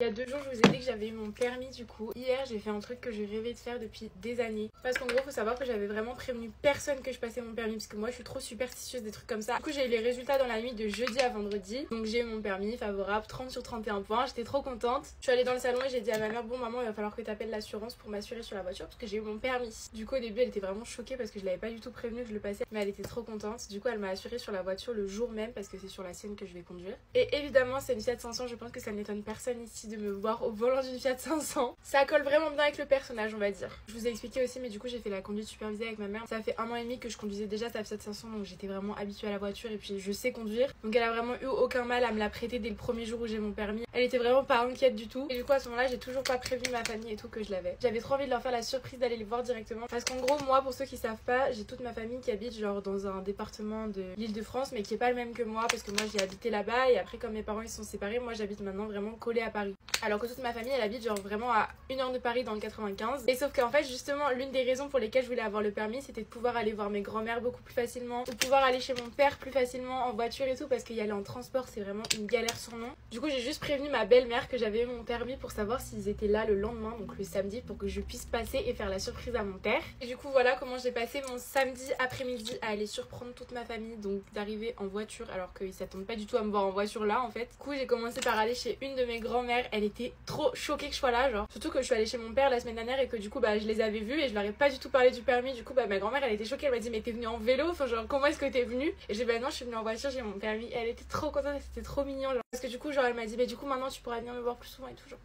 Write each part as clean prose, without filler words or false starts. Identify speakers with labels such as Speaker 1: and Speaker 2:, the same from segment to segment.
Speaker 1: Il y a 2 jours, je vous ai dit que j'avais eu mon permis du coup. Hier, j'ai fait un truc que je rêvais de faire depuis des années. Parce qu'en gros, faut savoir que j'avais vraiment prévenu personne que je passais mon permis parce que moi, je suis trop superstitieuse des trucs comme ça. Du coup, j'ai eu les résultats dans la nuit de jeudi à vendredi. Donc, j'ai eu mon permis favorable, 30 sur 31 points. J'étais trop contente. Je suis allée dans le salon et j'ai dit à ma mère, bon maman, il va falloir que tu appelles l'assurance pour m'assurer sur la voiture parce que j'ai eu mon permis. Du coup, au début, elle était vraiment choquée parce que je l'avais pas du tout prévenu que je le passais. Mais elle était trop contente. Du coup, elle m'a assuré sur la voiture le jour même parce que c'est sur la sienne que je vais conduire. Et évidemment, c'est une Fiat 500. Je pense que ça n'étonne personne ici de me voir au volant d'une Fiat 500. Ça colle vraiment bien avec le personnage, on va dire. Je vous ai expliqué aussi, mais du coup j'ai fait la conduite supervisée avec ma mère. Ça fait 1 an et demi que je conduisais déjà sa Fiat 500, donc j'étais vraiment habituée à la voiture et puis je sais conduire. Donc elle a vraiment eu aucun mal à me la prêter dès le premier jour où j'ai mon permis. Elle était vraiment pas inquiète du tout. Et du coup à ce moment-là, j'ai toujours pas prévenu ma famille et tout que je l'avais. J'avais trop envie de leur faire la surprise d'aller les voir directement. Parce qu'en gros, moi, pour ceux qui savent pas, j'ai toute ma famille qui habite genre dans un département de l'Île-de-France, mais qui est pas le même que moi parce que moi j'ai habité là-bas et après comme mes parents ils sont séparés, moi j'habite maintenant vraiment collée à Paris. Alors que toute ma famille elle habite genre vraiment à 1 heure de Paris dans le 95. Et sauf qu'en fait justement l'une des raisons pour lesquelles je voulais avoir le permis, c'était de pouvoir aller voir mes grands-mères beaucoup plus facilement, de pouvoir aller chez mon père plus facilement en voiture et tout, parce qu'y aller en transport c'est vraiment une galère sans nom. Du coup j'ai juste prévenu ma belle-mère que j'avais eu mon permis pour savoir s'ils étaient là le lendemain, donc le samedi, pour que je puisse passer et faire la surprise à mon père. Et du coup voilà comment j'ai passé mon samedi après-midi à aller surprendre toute ma famille, donc d'arriver en voiture alors qu'ils s'attendent pas du tout à me voir en voiture là en fait. Du coup j'ai commencé par aller chez une de mes grand-mères, elle était trop choquée que je sois là, genre surtout que je suis allée chez mon père la semaine dernière et que du coup je les avais vus et je leur ai pas du tout parlé du permis. Du coup ma grand-mère elle était choquée, elle m'a dit mais t'es venue en vélo, enfin genre comment est-ce que t'es venue? Et j'ai dit bah non je suis venue en voiture, j'ai mon permis. Et elle était trop contente et c'était trop mignon genre. Parce que du coup genre elle m'a dit mais du coup maintenant tu pourras venir me voir plus souvent et tout genre.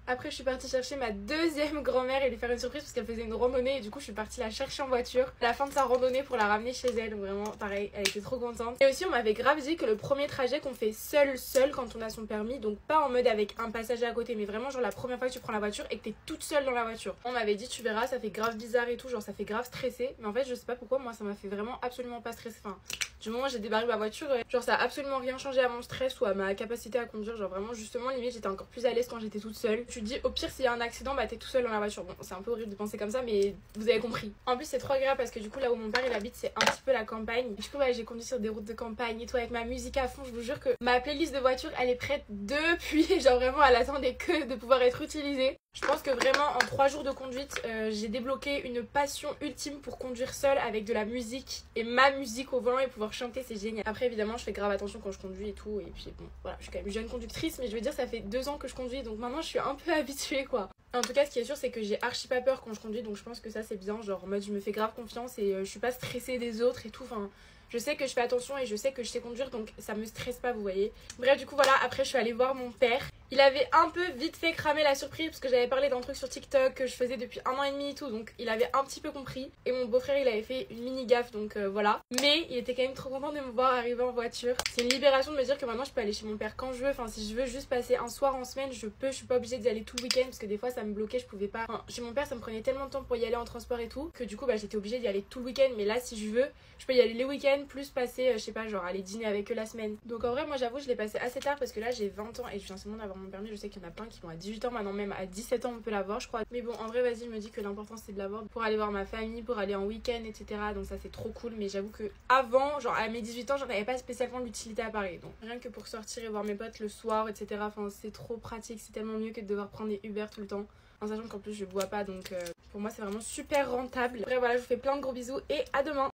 Speaker 1: Après je suis partie chercher ma deuxième grand-mère et lui faire une surprise parce qu'elle faisait une randonnée et du coup je suis partie la chercher en voiture à la fin de sa randonnée pour la ramener chez elle. Donc vraiment pareil, elle était trop contente. Et aussi on m'avait grave dit que le premier trajet qu'on fait seul quand on a son permis, donc pas en mode avec un passager à côté mais vraiment genre la première fois que tu prends la voiture et que t'es toute seule dans la voiture, on m'avait dit tu verras ça fait grave bizarre et tout, genre ça fait grave stressé. Mais en fait je sais pas pourquoi moi ça m'a fait vraiment absolument pas stresser. Enfin du moment où j'ai débarré ma voiture, genre ça a absolument rien changé à mon stress ou à ma capacité à conduire. Genre vraiment justement limite j'étais encore plus à l'aise quand j'étais toute seule. Tu te dis au pire s'il y a un accident bah t'es tout seul dans la voiture. Bon c'est un peu horrible de penser comme ça mais vous avez compris. En plus c'est trop agréable parce que du coup là où mon père il habite c'est un petit peu la campagne. Du coup j'ai conduit sur des routes de campagne et tout avec ma musique à fond. Je vous jure que ma playlist de voiture elle est prête depuis genre vraiment elle attendait que de pouvoir être utilisée. Je pense que vraiment en 3 jours de conduite j'ai débloqué une passion ultime pour conduire seule avec de la musique et ma musique au volant et pouvoir chanter, c'est génial. Après évidemment je fais grave attention quand je conduis et tout et puis bon voilà je suis quand même jeune conductrice mais je veux dire ça fait 2 ans que je conduis donc maintenant je suis un peu habituée quoi. En tout cas ce qui est sûr c'est que j'ai archi pas peur quand je conduis donc je pense que ça c'est bien, genre en mode je me fais grave confiance et je suis pas stressée des autres et tout, enfin je sais que je fais attention et je sais que je sais conduire donc ça me stresse pas vous voyez. Bref du coup voilà après je suis allée voir mon père. Il avait un peu vite fait cramer la surprise parce que j'avais parlé d'un truc sur TikTok que je faisais depuis 1 an et demi et tout donc il avait un petit peu compris et mon beau-frère il avait fait une mini gaffe donc voilà. Mais il était quand même trop content de me voir arriver en voiture. C'est une libération de me dire que maintenant je peux aller chez mon père quand je veux, enfin si je veux juste passer un soir en semaine je peux, je suis pas obligée d'y aller tout le week-end parce que des fois ça me bloquait, je pouvais pas. Enfin, chez mon père ça me prenait tellement de temps pour y aller en transport et tout que du coup j'étais obligée d'y aller tout le week-end mais là si je veux je peux y aller les week-ends plus passer je sais pas genre aller dîner avec eux la semaine. Donc en vrai moi j'avoue je l'ai passé assez tard parce que là j'ai 20 ans et je viens seulement d'avoir mon permis. Je sais qu'il y en a plein qui vont à 18 ans maintenant, même à 17 ans on peut l'avoir je crois. Mais bon en vrai vas-y je me dis que l'important c'est de l'avoir pour aller voir ma famille, pour aller en week-end etc. Donc ça c'est trop cool. Mais j'avoue que avant genre à mes 18 ans j'en avais pas spécialement l'utilité à Paris. Donc rien que pour sortir et voir mes potes le soir etc. Enfin c'est trop pratique, c'est tellement mieux que de devoir prendre des Uber tout le temps. En sachant qu'en plus je bois pas donc pour moi c'est vraiment super rentable. Bref voilà je vous fais plein de gros bisous et à demain.